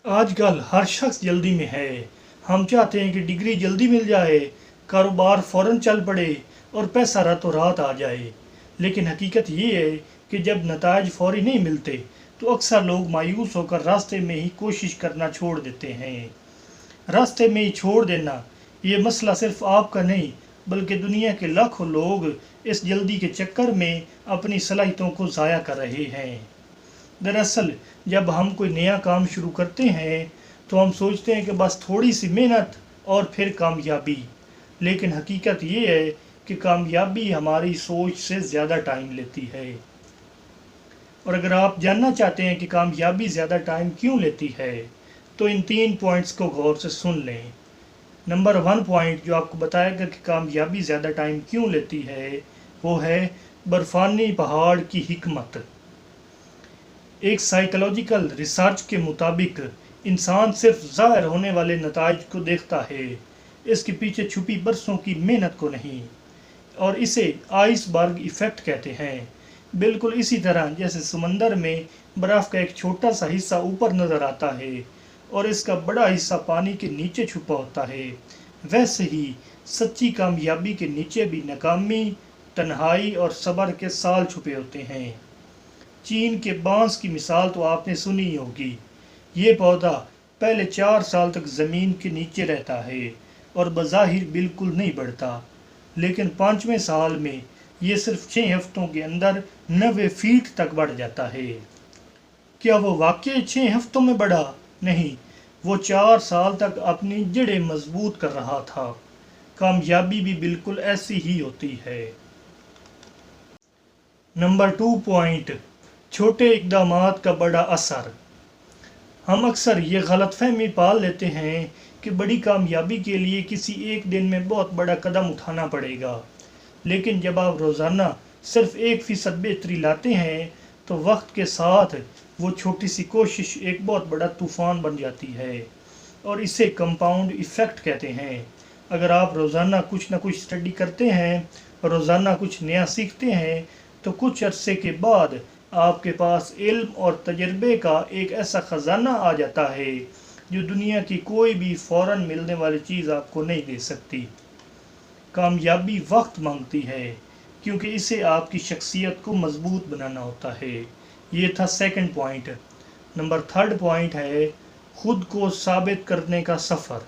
آج کل ہر شخص جلدی میں ہے۔ ہم چاہتے ہیں کہ ڈگری جلدی مل جائے، کاروبار فوراً چل پڑے اور پیسہ راتوں رات آ جائے۔ لیکن حقیقت یہ ہے کہ جب نتائج فوری نہیں ملتے تو اکثر لوگ مایوس ہو کر راستے میں ہی کوشش کرنا چھوڑ دیتے ہیں۔ راستے میں ہی چھوڑ دینا یہ مسئلہ صرف آپ کا نہیں بلکہ دنیا کے لاکھوں لوگ اس جلدی کے چکر میں اپنی صلاحیتوں کو ضائع کر رہے ہیں۔ دراصل جب ہم کوئی نیا کام شروع کرتے ہیں تو ہم سوچتے ہیں کہ بس تھوڑی سی محنت اور پھر کامیابی، لیکن حقیقت یہ ہے کہ کامیابی ہماری سوچ سے زیادہ ٹائم لیتی ہے۔ اور اگر آپ جاننا چاہتے ہیں کہ کامیابی زیادہ ٹائم کیوں لیتی ہے تو ان 3 پوائنٹس کو غور سے سن لیں۔ نمبر 1 پوائنٹ جو آپ کو بتائے گا کہ کامیابی زیادہ ٹائم کیوں لیتی ہے وہ ہے برفانی پہاڑ کی حکمت۔ ایک سائیکالوجیکل ریسرچ کے مطابق انسان صرف ظاہر ہونے والے نتائج کو دیکھتا ہے، اس کے پیچھے چھپی برسوں کی محنت کو نہیں، اور اسے آئس برگ ایفیکٹ کہتے ہیں۔ بالکل اسی طرح جیسے سمندر میں برف کا ایک چھوٹا سا حصہ اوپر نظر آتا ہے اور اس کا بڑا حصہ پانی کے نیچے چھپا ہوتا ہے، ویسے ہی سچی کامیابی کے نیچے بھی ناکامی، تنہائی اور صبر کے سال چھپے ہوتے ہیں۔ چین کے بانس کی مثال تو آپ نے سنی ہی ہوگی۔ یہ پودا پہلے 4 سال تک زمین کے نیچے رہتا ہے اور بظاہر بالکل نہیں بڑھتا، لیکن 5ویں سال میں یہ صرف 6 ہفتوں کے اندر 90 فیٹ تک بڑھ جاتا ہے۔ کیا وہ واقعی 6 ہفتوں میں بڑھا؟ نہیں، وہ 4 سال تک اپنی جڑیں مضبوط کر رہا تھا۔ کامیابی بھی بالکل ایسی ہی ہوتی ہے۔ نمبر 2 پوائنٹ، چھوٹے اقدامات کا بڑا اثر۔ ہم اکثر یہ غلط فہمی پال لیتے ہیں کہ بڑی کامیابی کے لیے کسی ایک دن میں بہت بڑا قدم اٹھانا پڑے گا، لیکن جب آپ روزانہ صرف 1% بہتری لاتے ہیں تو وقت کے ساتھ وہ چھوٹی سی کوشش ایک بہت بڑا طوفان بن جاتی ہے، اور اسے کمپاؤنڈ ایفیکٹ کہتے ہیں۔ اگر آپ روزانہ کچھ نہ کچھ اسٹڈی کرتے ہیں، روزانہ کچھ نیا سیکھتے ہیں، تو کچھ عرصے کے بعد آپ کے پاس علم اور تجربے کا ایک ایسا خزانہ آ جاتا ہے جو دنیا کی کوئی بھی فوراً ملنے والی چیز آپ کو نہیں دے سکتی۔ کامیابی وقت مانگتی ہے کیونکہ اسے آپ کی شخصیت کو مضبوط بنانا ہوتا ہے۔ یہ تھا 2 پوائنٹ۔ نمبر 3 پوائنٹ ہے خود کو ثابت کرنے کا سفر۔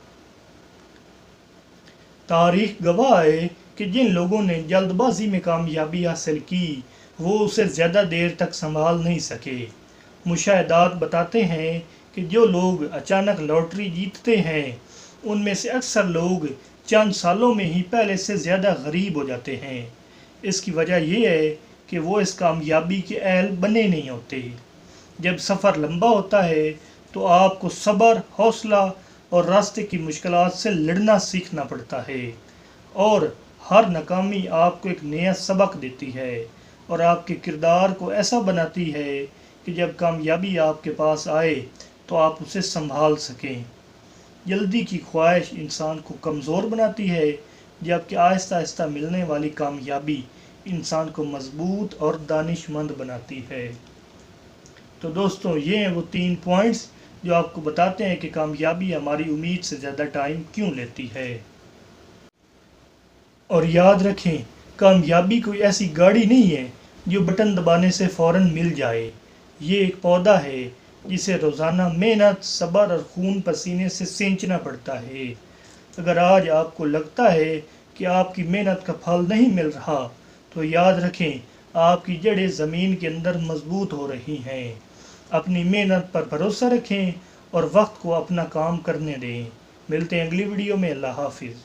تاریخ گواہ ہے کہ جن لوگوں نے جلد بازی میں کامیابی حاصل کی وہ اسے زیادہ دیر تک سنبھال نہیں سکے۔ مشاہدات بتاتے ہیں کہ جو لوگ اچانک لاٹری جیتتے ہیں ان میں سے اکثر لوگ چند سالوں میں ہی پہلے سے زیادہ غریب ہو جاتے ہیں۔ اس کی وجہ یہ ہے کہ وہ اس کامیابی کے اہل بنے نہیں ہوتے۔ جب سفر لمبا ہوتا ہے تو آپ کو صبر، حوصلہ اور راستے کی مشکلات سے لڑنا سیکھنا پڑتا ہے، اور ہر ناکامی آپ کو ایک نیا سبق دیتی ہے اور آپ کے کردار کو ایسا بناتی ہے کہ جب کامیابی آپ کے پاس آئے تو آپ اسے سنبھال سکیں۔ جلدی کی خواہش انسان کو کمزور بناتی ہے، جبکہ آہستہ آہستہ ملنے والی کامیابی انسان کو مضبوط اور دانش مند بناتی ہے۔ تو دوستوں، یہ ہیں وہ 3 پوائنٹس جو آپ کو بتاتے ہیں کہ کامیابی ہماری امید سے زیادہ ٹائم کیوں لیتی ہے۔ اور یاد رکھیں، کامیابی کوئی ایسی گاڑی نہیں ہے جو بٹن دبانے سے فوراً مل جائے۔ یہ ایک پودا ہے جسے روزانہ محنت، صبر اور خون پسینے سے سینچنا پڑتا ہے۔ اگر آج آپ کو لگتا ہے کہ آپ کی محنت کا پھل نہیں مل رہا تو یاد رکھیں آپ کی جڑیں زمین کے اندر مضبوط ہو رہی ہیں۔ اپنی محنت پر بھروسہ رکھیں اور وقت کو اپنا کام کرنے دیں۔ ملتے ہیں اگلی ویڈیو میں۔ اللہ حافظ۔